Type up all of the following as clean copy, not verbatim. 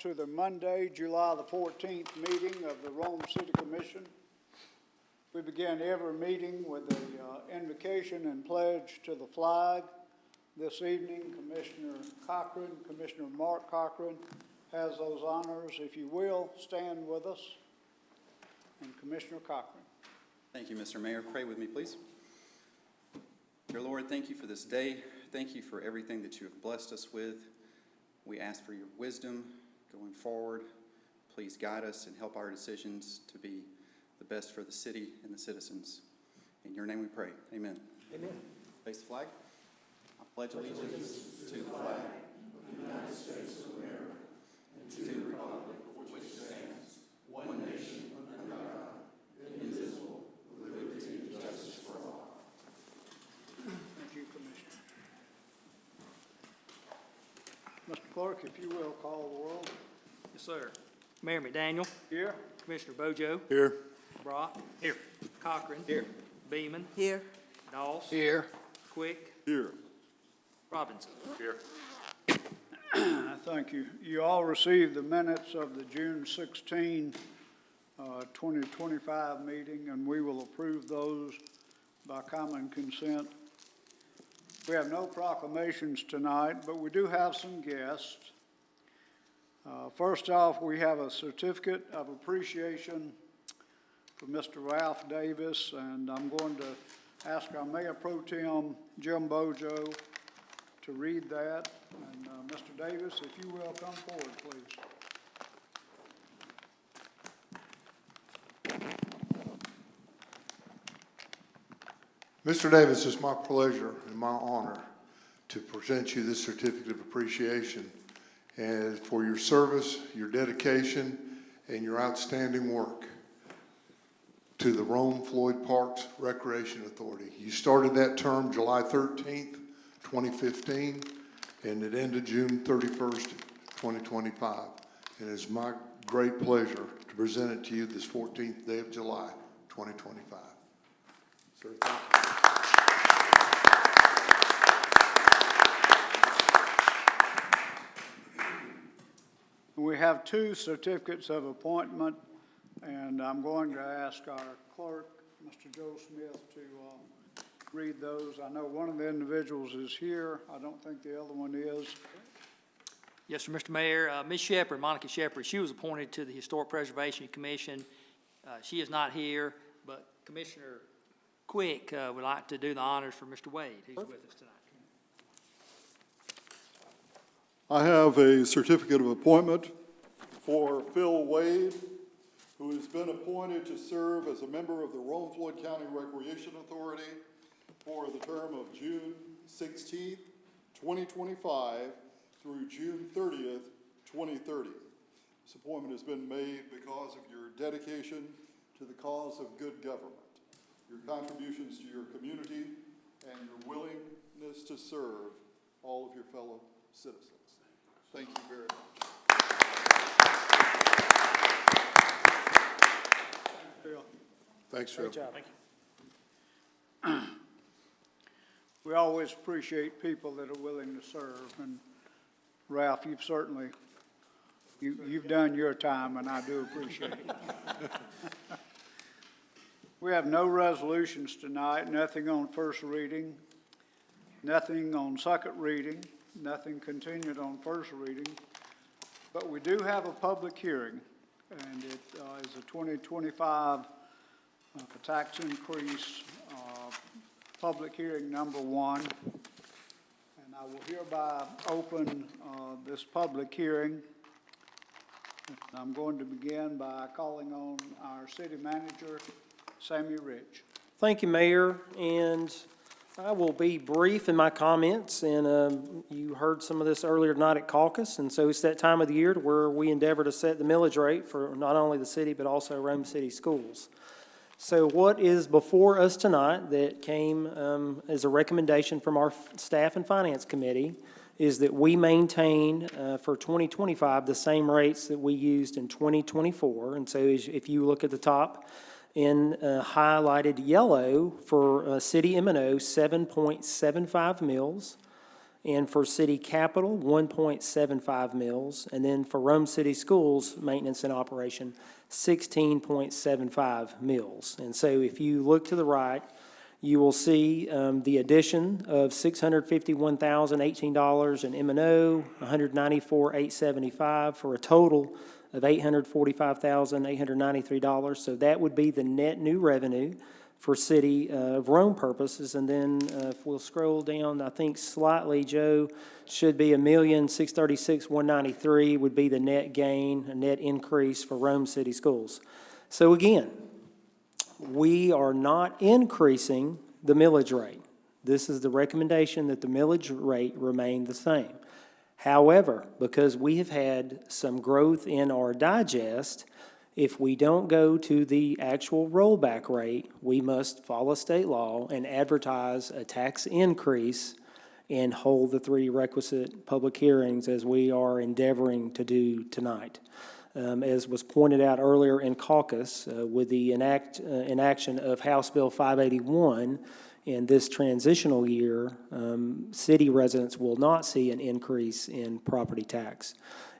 to the Monday, July the 14th meeting of the Rome City Commission. We begin every meeting with an invocation and pledge to the flag. This evening, Commissioner Cochran, Commissioner Mark Cochran, has those honors. If you will, stand with us. And Commissioner Cochran. Thank you, Mr. Mayor. Pray with me, please. Dear Lord, thank you for this day. Thank you for everything that you have blessed us with. We ask for your wisdom going forward. Please guide us and help our decisions to be the best for the city and the citizens. In your name we pray. Amen. Amen. Face the flag. I pledge allegiance to the flag of the United States of America and to the republic for which it stands, one nation under God, indivisible, with liberty and justice for all. Thank you, Commissioner. Mr. Clerk, if you will, call the roll. Yes, sir. Mayor McDaniel. Here. Commissioner Bojo. Here. Brock. Here. Cochran. Here. Beeman. Here. Doss. Here. Quick. Here. Robinson. Here. Thank you. You all received the minutes of the June 16, 2025 meeting, and we will approve those by common consent. We have no proclamations tonight, but we do have some guests. First off, we have a certificate of appreciation for Mr. Ralph Davis, and I'm going to ask our Mayor Pro Tem, Jim Bojo, to read that. And Mr. Davis, if you will, come forward, please. Mr. Davis, it's my pleasure and my honor to present you this certificate of appreciation and for your service, your dedication, and your outstanding work to the Rome Floyd Parks Recreation Authority. You started that term July 13th, 2015, and it ended June 31st, 2025. And it's my great pleasure to present it to you this 14th day of July, 2025. Sir, thank you. We have two certificates of appointment, and I'm going to ask our clerk, Mr. Joe Smith, to read those. I know one of the individuals is here. I don't think the other one is. Yes, sir, Mr. Mayor. Ms. Shepherd, Monica Shepherd, she was appointed to the Historic Preservation Commission. She is not here, but Commissioner Quick would like to do the honors for Mr. Wade, who's with us tonight. I have a certificate of appointment for Phil Wade, who has been appointed to serve as a member of the Rome Floyd County Recreation Authority for the term of June 16th, 2025 through June 30th, 2030. This appointment has been made because of your dedication to the cause of good government, your contributions to your community, and your willingness to serve all of your fellow citizens. Thank you very much. Phil. Thanks, Phil. Great job. Thank you. We always appreciate people that are willing to serve, and Ralph, you've certainly, you've done your time, and I do appreciate it. We have no resolutions tonight, nothing on first reading, nothing on second reading, nothing continued on first reading, but we do have a public hearing, and it is a 2025 tax increase, public hearing number 1. And I will hereby open this public hearing. And I'm going to begin by calling on our city manager, Sammy Rich. Thank you, Mayor, and I will be brief in my comments, and you heard some of this earlier tonight at caucus, and so it's that time of the year where we endeavor to set the millage rate for not only the city but also Rome City schools. So what is before us tonight that came as a recommendation from our staff and finance committee is that we maintain for 2025 the same rates that we used in 2024, and so if you look at the top, in highlighted yellow for City M&O, 7.75 mils. And for city capital, 1.75 mills. And then for Rome City Schools, maintenance and operation, 16.75 mills. And so if you look to the right, you will see the addition of $651,018 in M&O, $194,875 for a total of $845,893. So that would be the net new revenue for City of Rome purposes. And then if we'll scroll down, I think slightly, Joe, should be $1,636,193 would be the net gain, a net increase for Rome City Schools. So again, we are not increasing the millage rate. This is the recommendation that the millage rate remain the same. However, because we have had some growth in our digest, if we don't go to the actual rollback rate, we must follow state law and advertise a tax increase and hold the 3 requisite public hearings as we are endeavoring to do tonight. As was pointed out earlier in caucus, with the enaction of House Bill 581 in this transitional year, city residents will not see an increase in property tax.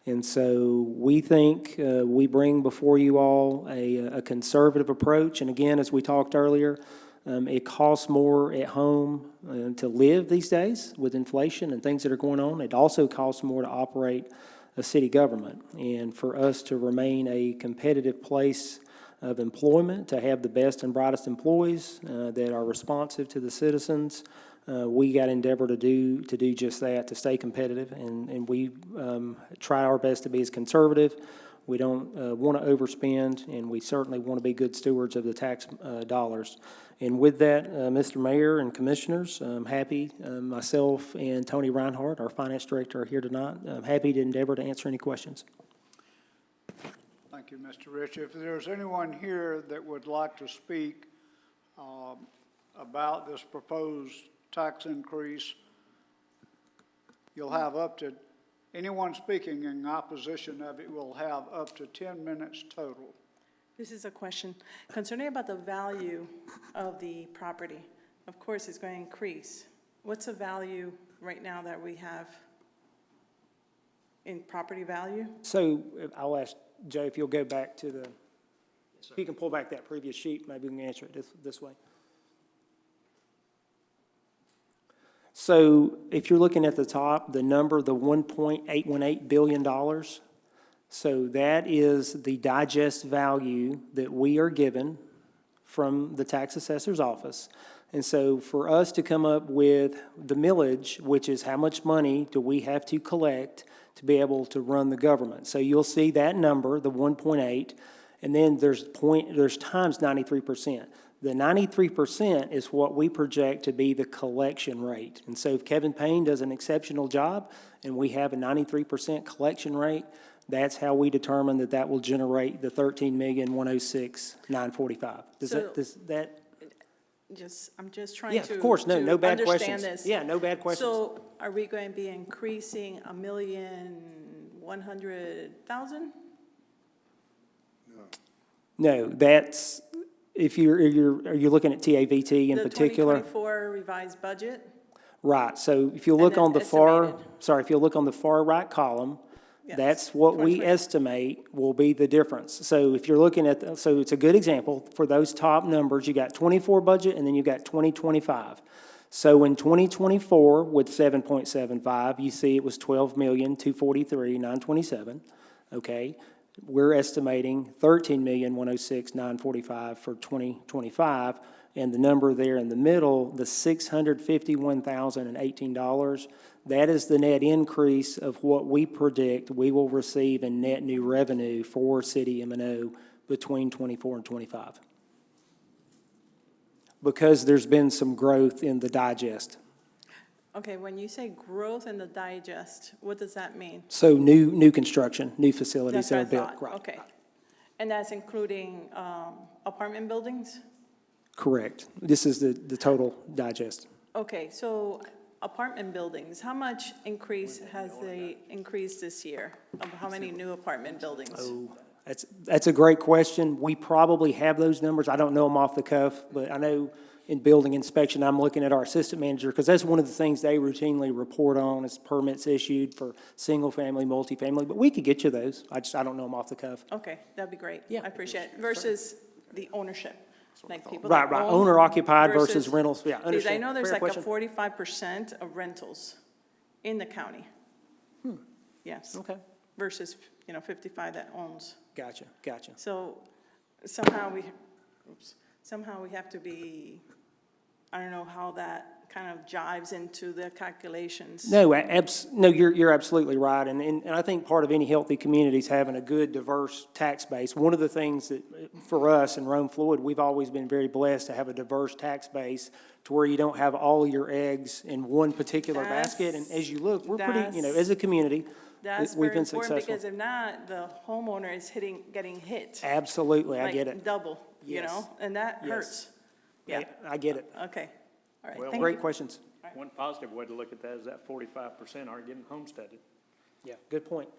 And so we think we bring before you all a conservative approach. And again, as we talked earlier, it costs more at home to live these days with inflation and things that are going on. It also costs more to operate a city government. And for us to remain a competitive place of employment, to have the best and brightest employees that are responsive to the citizens, we got to endeavor to do just that, to stay competitive. And we try our best to be as conservative. We don't want to overspend, and we certainly want to be good stewards of the tax dollars. And with that, Mr. Mayor and Commissioners, I'm happy, myself and Tony Reinhardt, our Finance Director, are here tonight. I'm happy to endeavor to answer any questions. Thank you, Mr. Rich. If there's anyone here that would like to speak about this proposed tax increase, you'll have anyone speaking in opposition of it will have up to 10 minutes total. This is a question concerning about the value of the property. Of course, it's going to increase. What's the value right now that we have in property value? So I'll ask Joe if you'll go back to the, if you can pull back that previous sheet, maybe we can answer it this way. So if you're looking at the top, the number, the $1.818 billion, so that is the digest value that we are given from the tax assessor's office. And so for us to come up with the millage, which is how much money do we have to collect to be able to run the government. So you'll see that number, the 1.8, and then there's times 93%. The 93% is what we project to be the collection rate. And so if Kevin Payne does an exceptional job and we have a 93% collection rate, that's how we determine that will generate the $13,106,945. I'm just trying Yeah, to of course, no bad questions. understand this. Yeah, no bad questions. So are we going to be increasing $1,100,000? No, that's, if are you looking at TAVT in particular? The 2024 revised budget? Right, so if you look then on the if you look on the far right column, Yes, that's what we 2020. estimate will be the difference. So if you're looking at, so it's a good example for those top numbers, you got 24 budget and then you got 2025. So in 2024 with 7.75, you see it was $12,243,927, okay? We're estimating $13,106,945 for 2025, and the number there in the middle, the $651,018, that is the net increase of what we predict we will receive in net new revenue for City M&O between 24 and 25. Because there's been some growth in the digest. Okay, when you say growth in the digest, what does that mean? So new construction, new facilities That's that are what I built. thought. Right. Okay. And that's including apartment buildings? Correct. This is the total digest. Okay, so apartment buildings, how much increase has they increased this year? Of how many new apartment buildings? Oh, that's a great question. We probably have those numbers. I don't know them off the cuff, but I know in building inspection. I'm looking at our assistant manager, because that's one of the things they routinely report on, is permits issued for single-family, multifamily, but we could get you those. I don't know them off the cuff. Okay, that'd be great. Yeah. I appreciate it. Versus the ownership, like people Right, that right, own owner occupied versus rentals, yeah, Because I understand. know there's Fair like a question. 45% of rentals in the county. Yes. Okay, Versus, 55 that owns. gotcha, gotcha. So somehow we have to be, I don't know how that kind of jives into the calculations. No, no, you're absolutely right, and I think part of any healthy community is having a good, diverse tax base. One of the things that, for us in Rome Floyd, we've always been very blessed to have a diverse tax base to where you don't have all of your eggs in one particular basket, and as you look, we're pretty, as a community, That's we've very been important, successful. because if not, the homeowner is getting hit. Absolutely, I like get it. double, Yes. And that Yes. hurts. Yeah, I get it. okay, all right, Well, thank Great you. questions. One positive way to look at that is that 45% aren't getting homesteaded. Yeah, good point.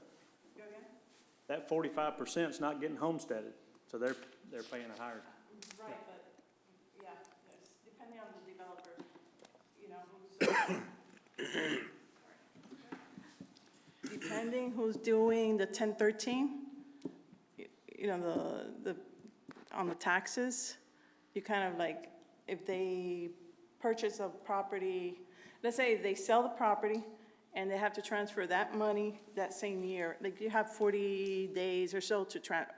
That 45% is not getting homesteaded, so they're paying a higher. Right, but, yes, depending on the developer, who's. Depending who's doing the 1013, on the taxes, you kind of like, if they purchase a property, let's say they sell the property and they have to transfer that money that same year, like you have 40 days or so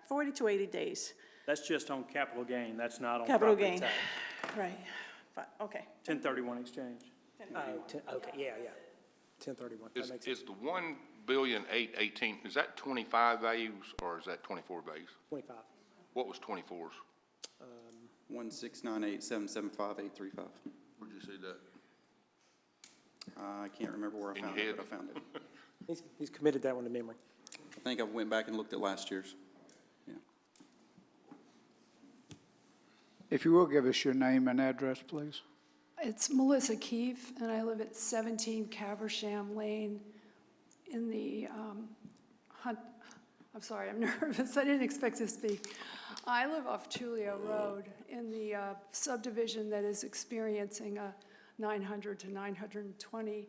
40 to 80 days. That's just on capital gain, that's not on Capital property gain. tax. Right, but, okay. 1031 exchange. Okay, yeah. 1031, that Is, makes sense. is the 1,818,000,000, is that 25 values or is that 24 values? 25. What was 24's? 1698775,835. Where'd you see that? I can't remember where I In found your it, but head? I found it. He's committed that one to memory. I think I went back and looked at last year's. Yeah. If you will give us your name and address, please. It's Melissa Keefe, and I live at 17 Caversham Lane in the I'm sorry, I'm nervous. I didn't expect to speak. I live off Tulio Road in the subdivision that is experiencing a 900 to 920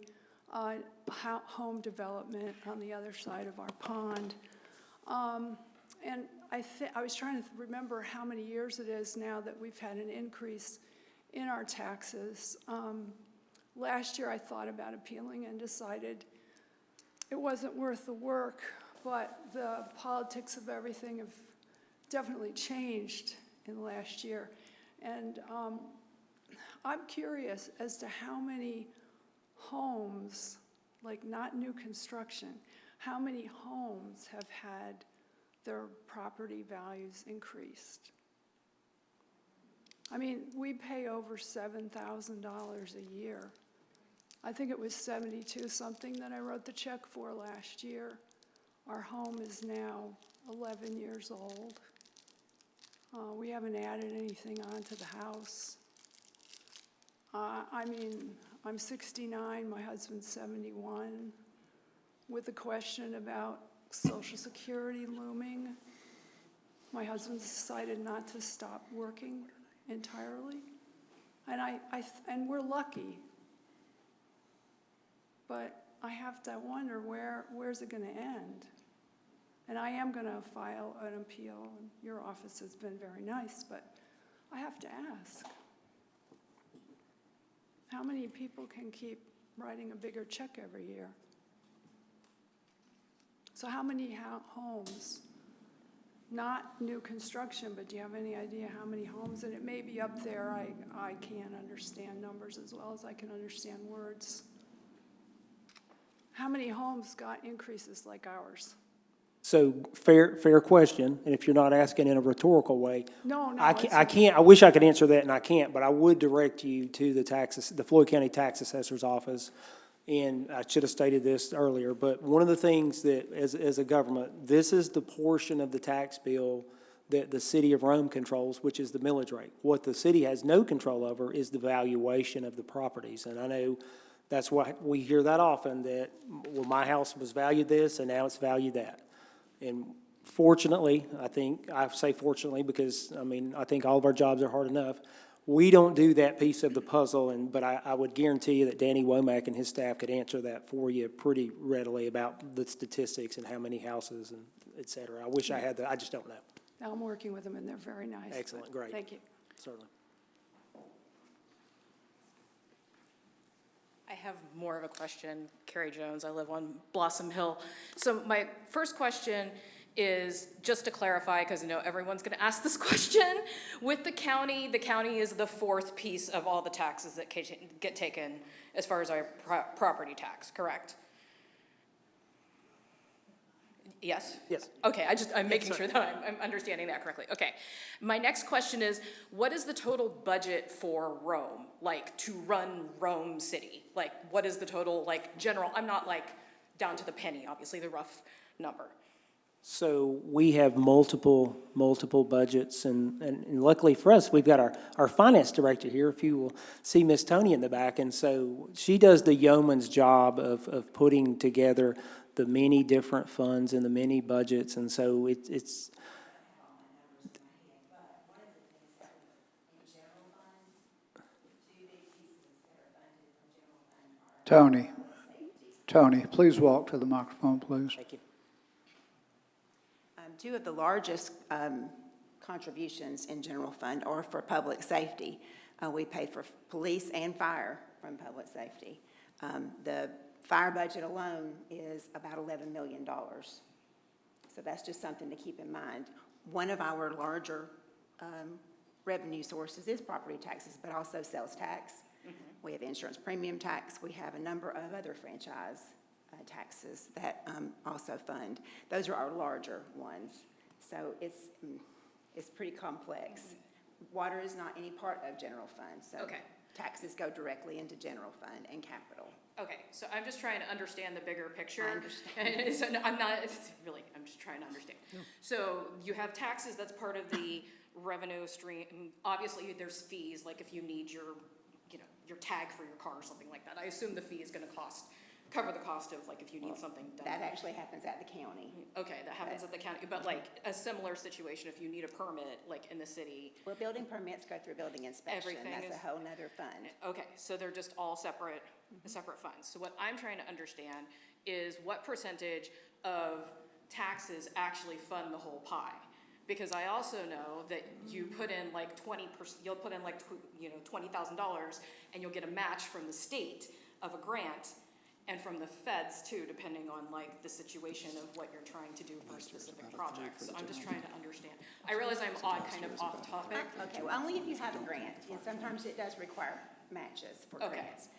home development on the other side of our pond. And I was trying to remember how many years it is now that we've had an increase in our taxes. Last year I thought about appealing and decided it wasn't worth the work, but the politics of everything have definitely changed in the last year. And I'm curious as to how many homes, like not new construction, how many homes have had their property values increased? I mean, we pay over $7,000 a year. I think it was 72 something that I wrote the check for last year. Our home is now 11 years old. We haven't added anything onto the house. I mean, I'm 69, my husband's 71. With the question about Social Security looming, my husband decided not to stop working entirely. And we're lucky. But I have to wonder where's it going to end? And I am going to file an appeal, and your office has been very nice, but I have to ask. How many people can keep writing a bigger check every year? So how many homes, not new construction, but do you have any idea how many homes? And it may be up there. I can't understand numbers as well as I can understand words. How many homes got increases like ours? So fair question, and if you're not asking in a rhetorical way. No, I it's- can't, I wish I could answer that, and I can't, but I would direct you to the Floyd County Tax Assessor's Office. And I should have stated this earlier, but one of the things that, as a government, this is the portion of the tax bill that the city of Rome controls, which is the millage rate. What the city has no control over is the valuation of the properties. And I know that's why we hear that often, that, well, my house was valued this, and now it's valued that. And fortunately, I say fortunately because, I mean, I think all of our jobs are hard enough. We don't do that piece of the puzzle, but I would guarantee you that Danny Womack and his staff could answer that for you pretty readily about the statistics and how many houses and et cetera. I wish I had I just don't know. Now I'm working with them, and they're very nice. Excellent, great. Thank you. Certainly. I have more of a question. Carrie Jones, I live on Blossom Hill. So my first question is just to clarify, because I know everyone's going to ask this question. With the county is the fourth piece of all the taxes that get taken as far as our property tax, correct? Yes? Yes. Okay, I'm making sure that I'm understanding that correctly. Okay. My next question is, what is the total budget for Rome, like to run Rome City? Like, what is the total, like, general, I'm not like down to the penny, obviously, the rough number. So we have multiple budgets, and luckily for us, we've got our finance director here, if you will see Miss Tony in the back, and so she does the yeoman's job of putting together the many different funds and the many budgets, and so it's Tony, please walk to the microphone, please. Thank you. Two of the largest contributions in general fund are for public safety. We pay for police and fire from public safety. The fire budget alone is about $11 million. So that's just something to keep in mind. One of our larger revenue sources is property taxes, but also sales tax. We have insurance premium tax. We have a number of other franchise taxes that also fund. Those are our larger ones. So it's pretty complex. Water is not any part of general fund, so Okay. taxes go directly into general fund and capital. Okay, so I'm just trying to understand the bigger picture. I understand. So no, I'm just trying to understand. So you have taxes, that's part of the revenue stream. Obviously, there's fees, like if you need your tag for your car or something like that. I assume the fee is gonna cover the cost of, like, if you need something done. That actually happens at the county. Okay, that happens at the county, but like a similar situation, if you need a permit, like in the city. Well, building permits go through building inspection. Everything That's is- a whole nother fund. Okay, so they're just all separate funds. So what I'm trying to understand is what percentage of taxes actually fund the whole pie? Because I also know that you put in like 20%, you'll put in like, $20,000 and you'll get a match from the state of a grant and from the feds too, depending on like the situation of what you're trying to do for specific projects. So I'm just trying to understand. I realize I'm kind of off topic. Okay, well, only if you have a grant, and sometimes it does require matches for Okay. grants.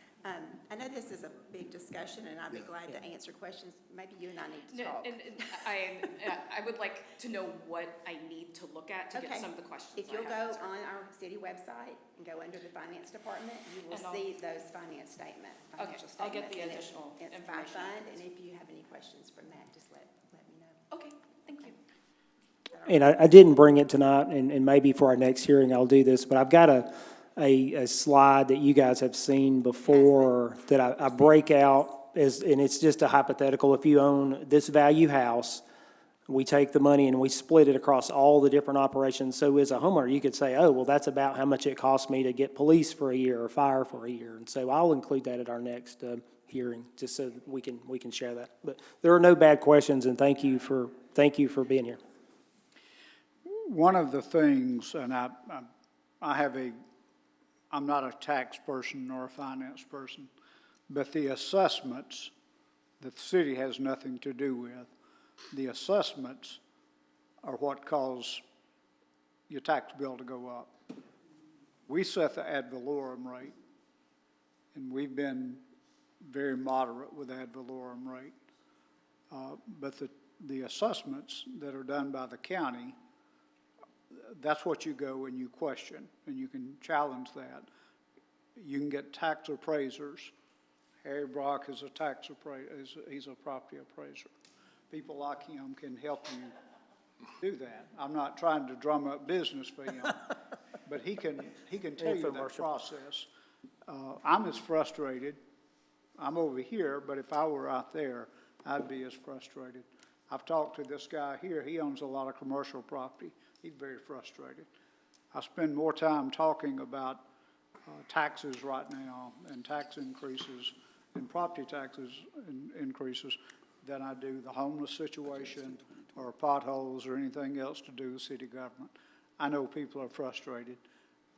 I know this is a big discussion, and I'd be glad to answer questions. Maybe you and I need to No, talk. and I would like to know what I need to look at to get Okay. some of the questions If I you'll have go answered. on our city website and go under the finance department, you will And I'll- see those finance statements, financial I'll get statements. the and additional It's by information fund, afterwards. and if you have any questions from that, just let me know. Okay, thank you. And I didn't bring it tonight, and maybe for our next hearing I'll do this, but I've got a slide that you guys have seen before that I break out and it's just a hypothetical. If you own this value house, we take the money and we split it across all the different operations. So as a homeowner, you could say, oh, well, that's about how much it costs me to get police for a year or fire for a year. And so I'll include that at our next hearing, just so that we can share that. But there are no bad questions, and thank you for being here. One of the things, and I'm not a tax person nor a finance person, but the assessments that the city has nothing to do with, the assessments are what cause your tax bill to go up. We set the ad valorem rate, and we've been very moderate with ad valorem rate. But the assessments that are done by the county, that's what you go and you question, and you can challenge that. You can get tax appraisers. Harry Brock is a tax appraiser, he's a property appraiser. People like him can help you do that. I'm not trying to drum up business for him, but he can tell you that process. I'm as frustrated. I'm over here, but if I were out there, I'd be as frustrated. I've talked to this guy here. He owns a lot of commercial property. He's very frustrated. I spend more time talking about taxes right now and tax increases and property taxes increases than I do the homeless situation or potholes or anything else to do with city government. I know people are frustrated.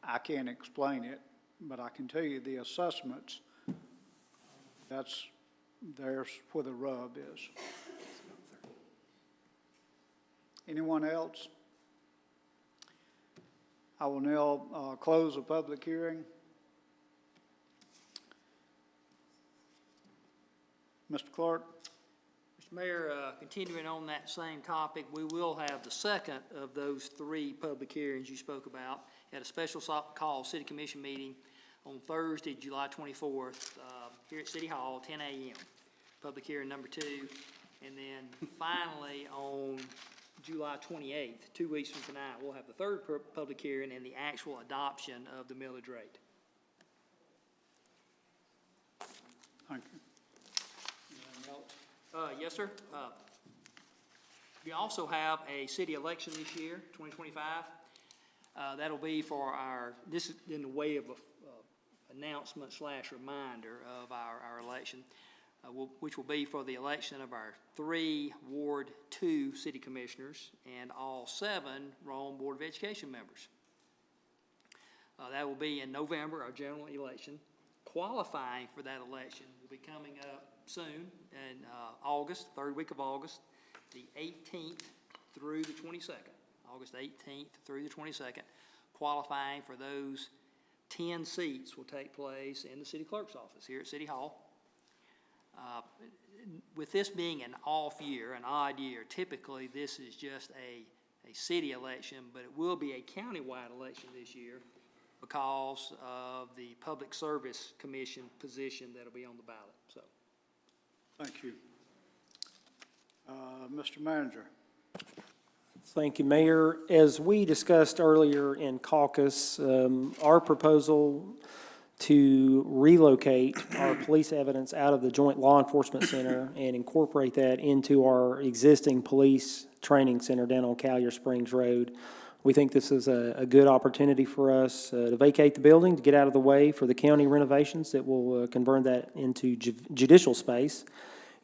I can't explain it, but I can tell you the assessments, there's where the rub is. Anyone else? I will now close the public hearing. Mr. Clark? Mr. Mayor, continuing on that same topic, we will have the second of those 3 public hearings you spoke about at a special call city commission meeting on Thursday, July 24th, here at City Hall, 10 a.m. Public hearing number 2. And then finally on July 28th, 2 weeks from tonight, we'll have the 3rd public hearing and the actual adoption of the millage rate. Thank you. Yes, sir. We also have a city election this year, 2025. That'll be for this is in the way of a announcement / reminder of our election, which will be for the election of our 3 Ward 2 city commissioners and all 7 Rome Board of Education members. That will be in November, our general election. Qualifying for that election will be coming up soon in August, 3rd week of August, the 18th through the 22nd. August 18th through the 22nd. Qualifying for those 10 seats will take place in the city clerk's office here at City Hall. With this being an off year, an odd year, typically this is just a city election, but it will be a countywide election this year because of the Public Service Commission position that'll be on the ballot. So. Thank you. Mr. Manager. Thank you, Mayor. As we discussed earlier in caucus, our proposal to relocate our police evidence out of the Joint Law Enforcement Center and incorporate that into our existing police training center down on Collier Springs Road. We think this is a good opportunity for us to vacate the building, to get out of the way for the county renovations that will convert that into judicial space.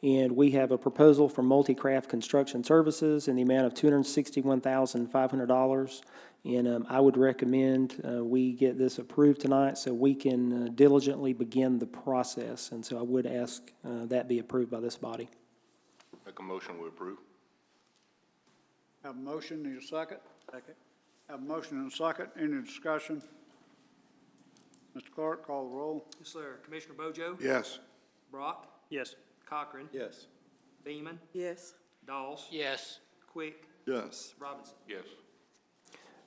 And we have a proposal from Multicraft Construction Services in the amount of $261,500. And I would recommend we get this approved tonight so we can diligently begin the process. And so I would ask that be approved by this body. Make a motion we approve. Have a motion, need a second? Second. Have a motion and a second. Any discussion? Mr. Clark, call the roll. Yes, sir. Commissioner Bojo? Yes. Brock? Yes. Cochran? Yes. Beeman? Yes. Dawes? Yes. Quick? Yes. Robinson? Yes.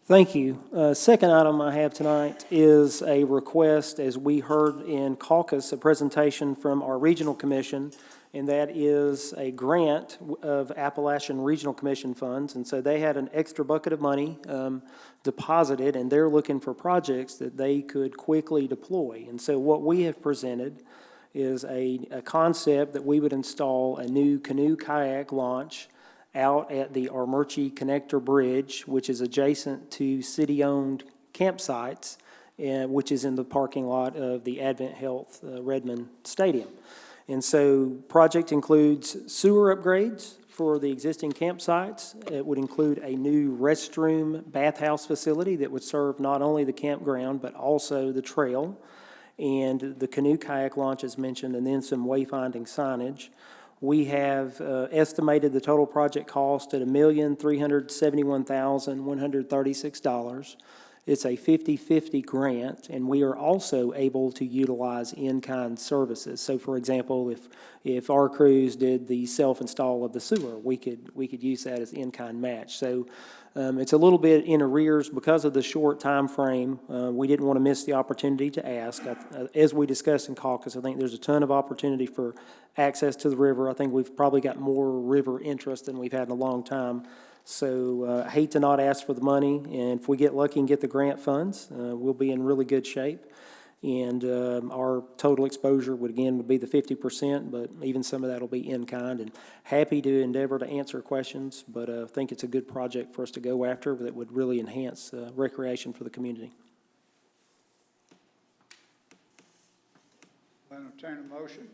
Thank you. Second item I have tonight is a request, as we heard in caucus, a presentation from our regional commission, and that is a grant of Appalachian Regional Commission funds. And so they had an extra bucket of money deposited, and they're looking for projects that they could quickly deploy. And so what we have presented is a concept that we would install a new canoe kayak launch out at the Armurchie Connector Bridge, which is adjacent to city-owned campsites, which is in the parking lot of the Advent Health Redmond Stadium. And so project includes sewer upgrades for the existing campsites. It would include a new restroom bathhouse facility that would serve not only the campground but also the trail, and the canoe kayak launch as mentioned, and then some wayfinding signage. We have estimated the total project cost at $1,371,136. It's a 50-50 grant, and we are also able to utilize in-kind services. So, for example, if our crews did the self-install of the sewer, we could use that as in-kind match. So, it's a little bit in arrears because of the short time frame. We didn't want to miss the opportunity to ask. As we discussed in caucus, I think there's a ton of opportunity for access to the river. I think we've probably got more river interest than we've had in a long time. So I hate to not ask for the money, and if we get lucky and get the grant funds, we'll be in really good shape. And our total exposure would be the 50%, but even some of that will be in kind. And happy to endeavor to answer questions, but I think it's a good project for us to go after that would really enhance recreation for the community. Entertain a motion.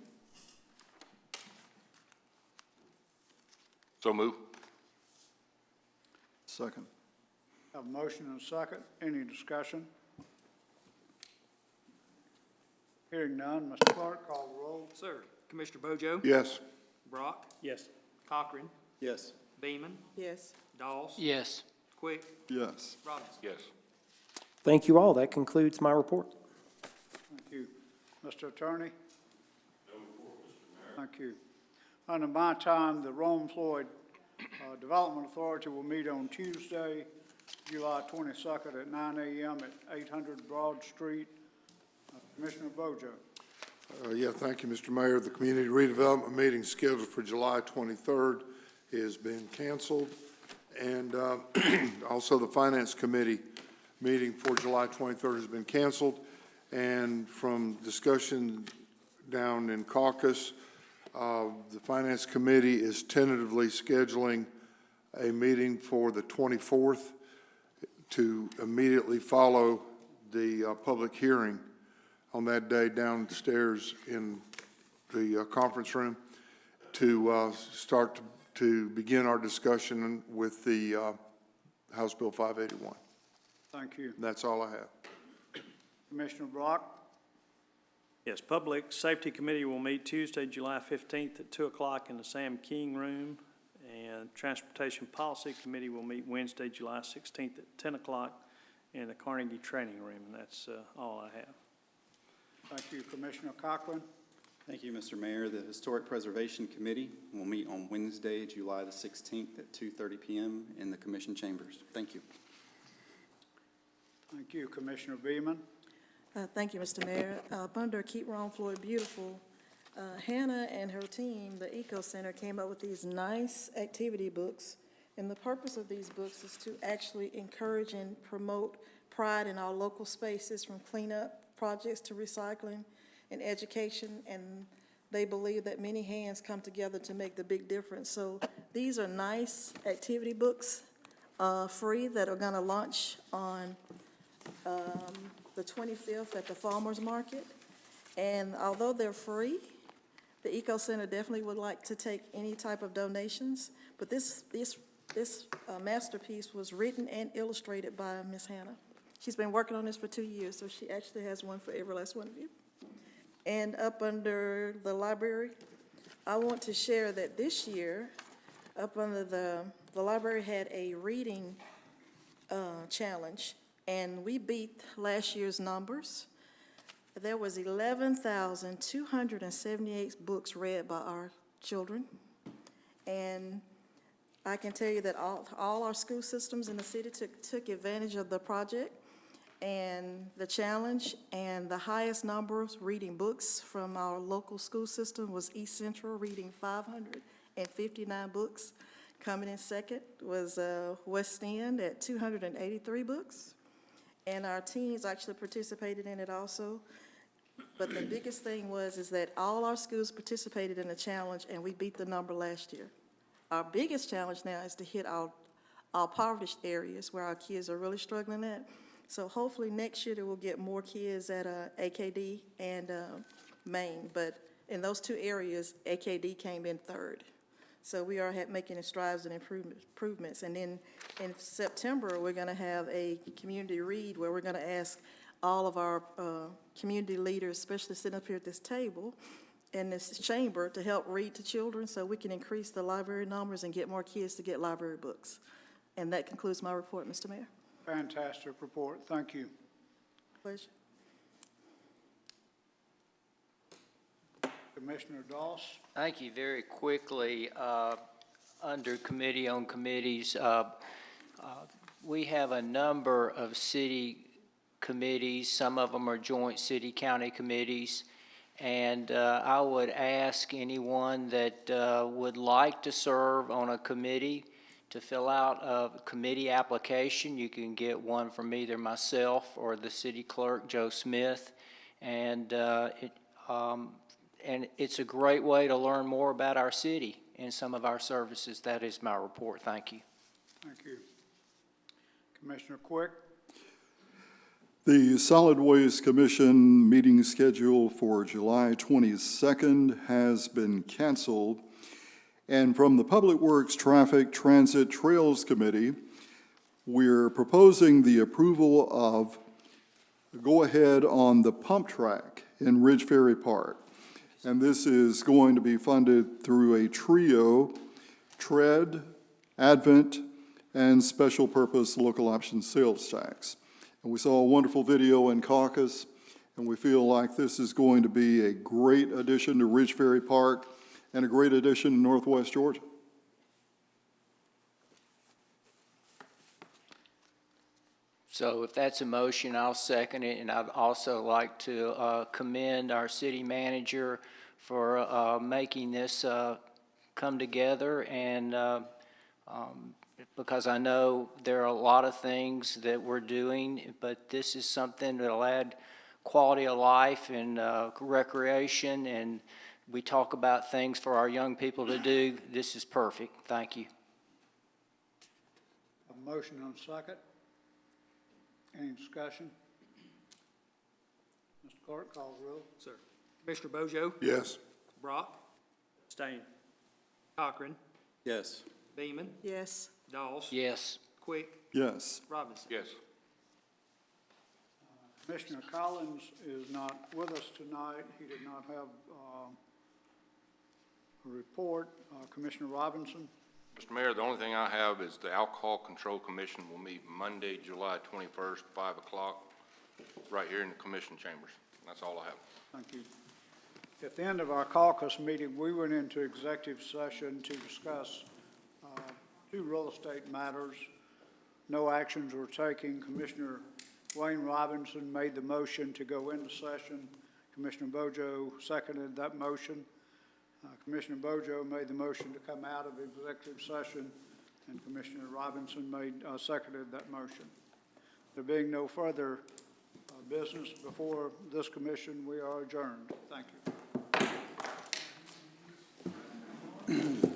So move. Second. Have a motion and a second. Any discussion? Hearing none, Mr. Clerk, call the roll. Sir. Commissioner Bojo? Yes. Brock? Yes. Cochran? Yes. Beeman? Yes. Doss? Yes. Quick? Yes. Robinson? Yes. Thank you all. That concludes my report. Thank you. Mr. Attorney? Thank you. Under my time, the Rome Floyd Development Authority will meet on Tuesday, July 22nd at 9 a.m. at 800 Broad Street. Commissioner Bojo. Yeah, thank you, Mr. Mayor. The community redevelopment meeting scheduled for July 23rd has been canceled. And also the Finance Committee meeting for July 23rd has been canceled. And from discussion down in caucus, the Finance Committee is tentatively scheduling a meeting for the 24th to immediately follow the public hearing on that day downstairs in the conference room to start to begin our discussion with the House Bill 581. Thank you. That's all I have. Commissioner Brock? Yes, Public Safety Committee will meet Tuesday, July 15th at 2 o'clock in the Sam King Room. And Transportation Policy Committee will meet Wednesday, July 16th at 10 o'clock in the Carnegie Training Room. And that's all I have. Thank you. Commissioner Cochran? Thank you, Mr. Mayor. The Historic Preservation Committee will meet on Wednesday, July the 16th at 2:30 p.m. in the Commission Chambers. Thank you. Thank you. Commissioner Beeman? Thank you, Mr. Mayor. Under Keep Rome Floyd Beautiful, Hannah and her team, the Eco Center, came up with these nice activity books. And the purpose of these books is to actually encourage and promote pride in our local spaces, from cleanup projects to recycling and education. And they believe that many hands come together to make the big difference. So these are nice activity books, free, that are going to launch on the 25th at the Farmers Market. And although they're free, the Eco Center definitely would like to take any type of donations. But this masterpiece was written and illustrated by Miss Hannah. She's been working on this for 2 years, so she actually has one for every last one of you. And up under the library, I want to share that this year, up under the library had a reading challenge, and we beat last year's numbers. There was 11,278 books read by our children. And I can tell you that all our school systems in the city took advantage of the project and the challenge, and the highest numbers reading books from our local school system was East Central, reading 559 books. Coming in second was West End at 283 books. And our teens actually participated in it also. But the biggest thing is that all our schools participated in the challenge, and we beat the number last year. Our biggest challenge now is to hit our impoverished areas where our kids are really struggling at. So hopefully next year we'll get more kids at AKD and Maine. But in those two areas, AKD came in third. So we are making strides and improvements. And then in September, we're going to have a community read where we're going to ask all of our community leaders, especially sitting up here at this table in this chamber, to help read to children so we can increase the library numbers and get more kids to get library books. And that concludes my report, Mr. Mayor. Fantastic report. Thank you. Pleasure. Commissioner Doss? Thank you. Very quickly, under Committee on Committees, we have a number of city committees. Some of them are joint city-county committees. And I would ask anyone that would like to serve on a committee to fill out a committee application. You can get one from either myself or the city clerk, Joe Smith. And it's a great way to learn more about our city and some of our services. That is my report. Thank you. Thank you. Commissioner Quick? The Solid Waste Commission meeting schedule for July 22nd has been canceled. And from the Public Works Traffic Transit Trails Committee, we're proposing the approval of go-ahead on the pump track in Ridge Ferry Park. And this is going to be funded through a trio, TRED, Advent, and Special Purpose Local Option Sales Tax. And we saw a wonderful video in caucus, and we feel like this is going to be a great addition to Ridge Ferry Park and a great addition to Northwest Georgia. So if that's a motion, I'll second it, and I'd also like to commend our city manager for making this come together, and because I know there are a lot of things that we're doing, but this is something that'll add quality of life and recreation, and we talk about things for our young people to do. This is perfect. Thank you. A motion on second. Any discussion? Mr. Clerk, call the roll. Sir. Commissioner Bojo? Yes. Brock? Abstain. Cochran? Yes. Beeman? Yes. Doss? Yes. Quick? Yes. Robinson? Yes. Commissioner Collins is not with us tonight. He did not have a report. Commissioner Robinson? Mr. Mayor, the only thing I have is the Alcohol Control Commission will meet Monday, July 21st, 5 o'clock, right here in the commission chambers. That's all I have. Thank you. At the end of our caucus meeting, we went into executive session to discuss two real estate matters. No actions were taken. Commissioner Wayne Robinson made the motion to go into session. Commissioner Bojo seconded that motion. Commissioner Bojo made the motion to come out of executive session, and Commissioner Robinson seconded that motion. There being no further business before this commission, we are adjourned. Thank you.